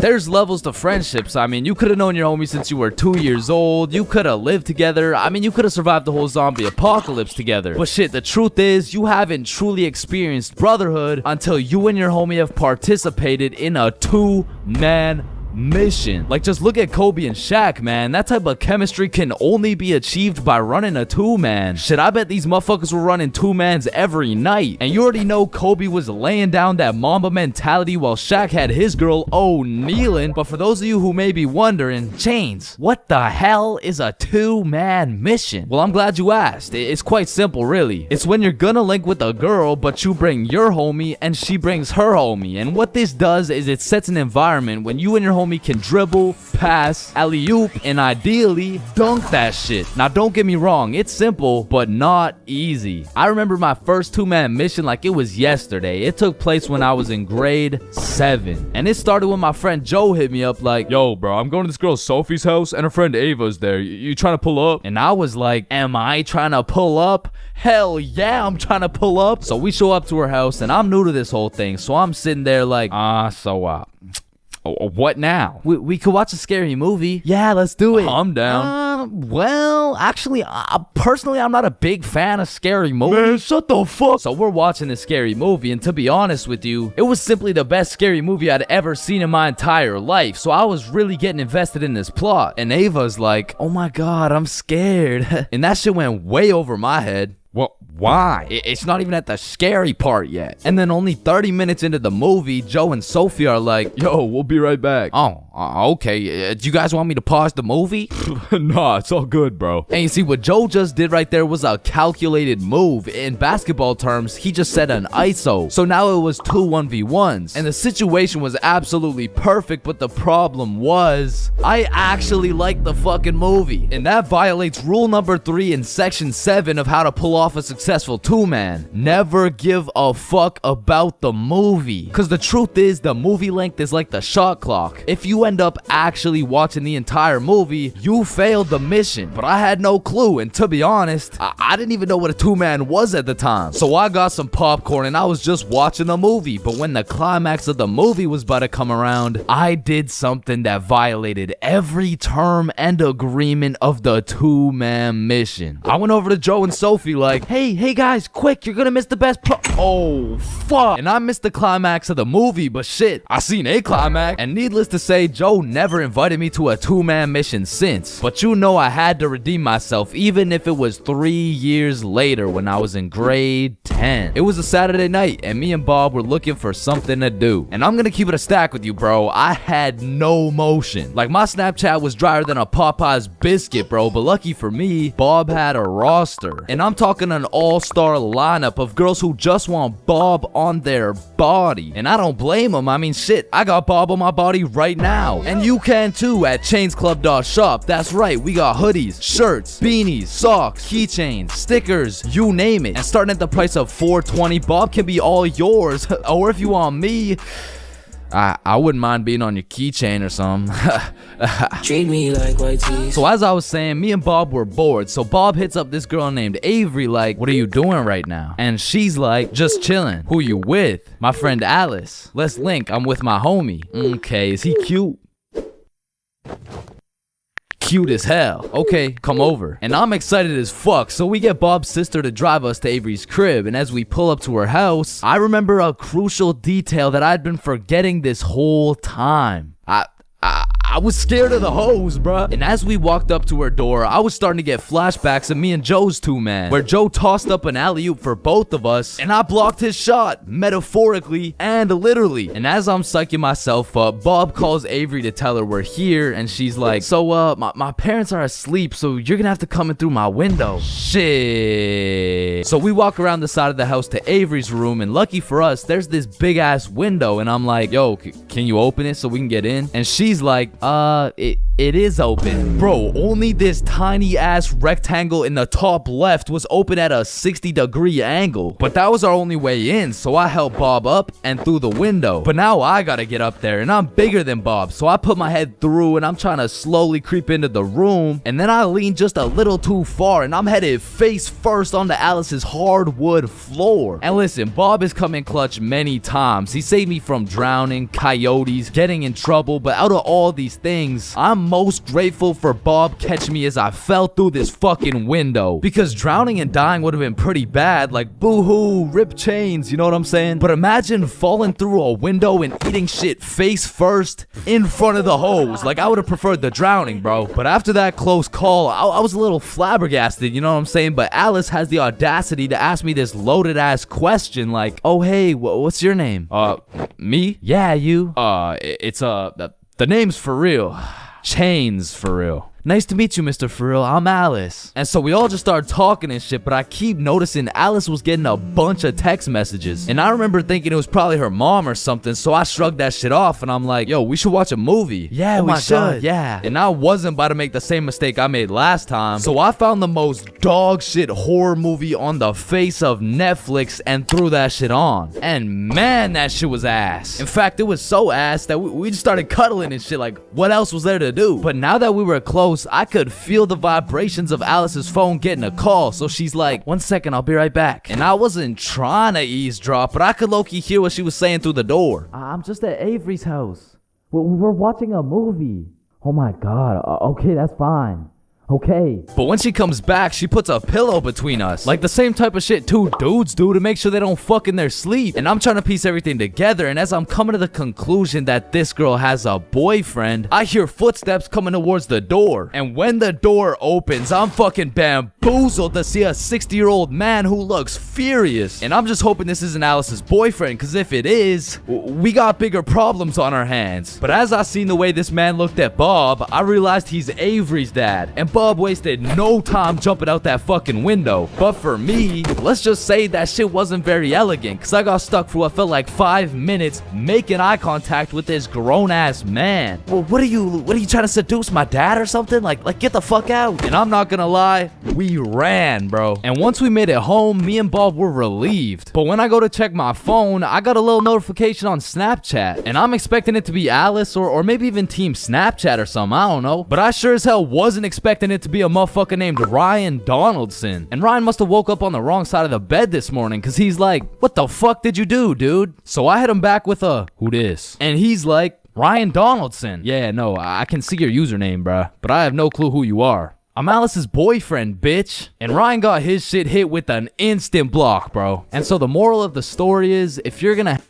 there's levels to friendships. I mean, you could have known your homie since you were 2 years old. You could have lived together. I mean, you could have survived the whole zombie apocalypse together. But shit, the truth is, you haven't truly experienced brotherhood until you and your homie have participated in a two-man mission. Like, just look at Kobe and Shaq, man. That type of chemistry can only be achieved by running a two-man. Shit, I bet these motherfuckers were running two-mans every night. And you already know Kobe was laying down that Mamba mentality while Shaq had his girl kneeling. But for those of you who may be wondering, Chains, what the hell is a two-man mission? Well, I'm glad you asked. It's quite simple, really. It's when you're gonna link with a girl, but you bring your homie and she brings her homie. And what this does is it sets an environment when you and your homie can dribble, pass, alley-oop, and ideally dunk that shit. Now, don't get me wrong, it's simple, but not easy. I remember my first two-man mission like it was yesterday. It took place when I was in grade 7. And it started when my friend Joe hit me up like, yo, bro, I'm going to this girl Sophie's house and her friend Ava's there. You trying to pull up? And I was like, am I trying to pull up? Hell yeah, I'm trying to pull up. So we show up to her house, and I'm new to this whole thing. So I'm sitting there like, what now? We could watch a scary movie. Yeah, let's do it. I'm down. Well, actually, personally, I'm not a big fan of scary movies. Man, shut the fuck. So we're watching this scary movie, and to be honest with you, it was simply the best scary movie I'd ever seen in my entire life. So I was really getting invested in this plot. And Ava's like, oh my god, I'm scared. And that shit went way over my head. Well, why? It's not even at the scary part yet. And then only 30 minutes into the movie, Joe and Sophie are like, yo, we'll be right back. Okay. Do you guys want me to pause the movie? Nah, it's all good, bro. And you see, what Joe just did right there was a calculated move. In basketball terms, he just set an ISO. So now it was 2 1v1s. And the situation was absolutely perfect, but the problem was, I actually liked the fucking movie. And that violates rule number 3 in section 7 of how to pull off a successful two-man. Never give a fuck about the movie. Because the truth is, the movie length is like the shot clock. If you end up actually watching the entire movie, you failed the mission. But I had no clue, and to be honest, I didn't even know what a two-man was at the time. So I got some popcorn and I was just watching the movie. But when the climax of the movie was about to come around, I did something that violated every term and agreement of the two-man mission. I went over to Joe and Sophie like, hey guys, quick, you're gonna miss the best oh fuck. And I missed the climax of the movie, but shit, I seen a climax. And needless to say, Joe never invited me to a two-man mission since. But you know I had to redeem myself, even if it was 3 years later when I was in grade 10. It was a Saturday night, and me and Bob were looking for something to do. And I'm gonna keep it a stack with you, bro. I had no motion. Like, my Snapchat was drier than a Popeye's biscuit, bro. But lucky for me, Bob had a roster. And I'm talking an all-star lineup of girls who just want Bob on their body. And I don't blame them. I mean, shit, I got Bob on my body right now. And you can too at chainsclub.shop. That's right, we got hoodies, shirts, beanies, socks, keychains, stickers, you name it. And starting at the price of $4.20, Bob can be all yours. Or if you want me, I wouldn't mind being on your keychain or something. Treat me like white teeth. So as I was saying, me and Bob were bored. So Bob hits up this girl named Avery like, what are you doing right now? And she's like, just chilling. Who you with? My friend Alice. Let's link. I'm with my homie. Okay, is he cute? Cute as hell. Okay, come over. And I'm excited as fuck, so we get Bob's sister to drive us to Avery's crib. And as we pull up to her house, I remember a crucial detail that I'd been forgetting this whole time. I was scared of the hoes, bruh. And as we walked up to her door, I was starting to get flashbacks of me and Joe's two-man, where Joe tossed up an alley-oop for both of us, and I blocked his shot, metaphorically and literally. And as I'm psyching myself up, Bob calls Avery to tell her we're here, and she's like, so, my parents are asleep, so you're gonna have to come in through my window. Shit. So we walk around the side of the house to Avery's room, and lucky for us, there's this big-ass window, and I'm like, yo, can you open it so we can get in? And she's like, It is open. Bro, only this tiny ass rectangle in the top left was open at a 60-degree angle. But that was our only way in, so I helped Bob up and through the window. But now I gotta get up there, and I'm bigger than Bob, so I put my head through and I'm trying to slowly creep into the room, and then I lean just a little too far and I'm headed face first onto Alice's hardwood floor. And listen, Bob has come in clutch many times. He saved me from drowning, coyotes, getting in trouble, but out of all these things, I'm most grateful for Bob catching me as I fell through this fucking window. Because drowning and dying would have been pretty bad, like boo-hoo, rip chains, you know what I'm saying? But imagine falling through a window and eating shit face first in front of the hose. Like, I would have preferred the drowning, bro. But after that close call, I was a little flabbergasted, you know what I'm saying? But Alice has the audacity to ask me this loaded ass question like, oh hey, what's your name? Me? Yeah, you. It's the name's for real. Chains for real. Nice to meet you, Mr. Frill. I'm Alice. And so we all just started talking and shit, but I keep noticing Alice was getting a bunch of text messages. And I remember thinking it was probably her mom or something, so I shrugged that shit off and I'm like, yo, we should watch a movie. Yeah, we should. God, yeah. And I wasn't about to make the same mistake I made last time. So I found the most dog shit horror movie on the face of Netflix and threw that shit on. And man, that shit was ass. In fact, it was so ass that we just started cuddling and shit. Like, what else was there to do? But now that we were close, I could feel the vibrations of Alice's phone getting a call, so she's like, 1 second, I'll be right back. And I wasn't trying to eavesdrop, but I could low-key hear what she was saying through the door. I'm just at Avery's house. We're watching a movie. Oh my god, okay, that's fine. Okay. But when she comes back, she puts a pillow between us. Like the same type of shit two dudes do to make sure they don't fuck in their sleep. And I'm trying to piece everything together, and as I'm coming to the conclusion that this girl has a boyfriend, I hear footsteps coming towards the door. And when the door opens, I'm fucking bamboozled to see a 60-year-old man who looks furious. And I'm just hoping this isn't Alice's boyfriend, because if it is, we got bigger problems on our hands. But as I seen the way this man looked at Bob, I realized he's Avery's dad. And Bob wasted no time jumping out that fucking window. But for me, let's just say that shit wasn't very elegant, because I got stuck for what felt like 5 minutes making eye contact with this grown-ass man. Well, what are you trying to seduce my dad or something? Like get the fuck out. And I'm not gonna lie, we ran, bro. And once we made it home, me and Bob were relieved. But when I go to check my phone, I got a little notification on Snapchat, and I'm expecting it to be Alice or maybe even Team Snapchat or something, I don't know. But I sure as hell wasn't expecting it to be a motherfucker named Ryan Donaldson. And Ryan must have woke up on the wrong side of the bed this morning, because he's like, what the fuck did you do, dude? So I hit him back with a, who dis? And he's like, Ryan Donaldson. Yeah, no, I can see your username, bruh, but I have no clue who you are. I'm Alice's boyfriend, bitch. And Ryan got his shit hit with an instant block, bro. And so the moral of the story is, if you're gonna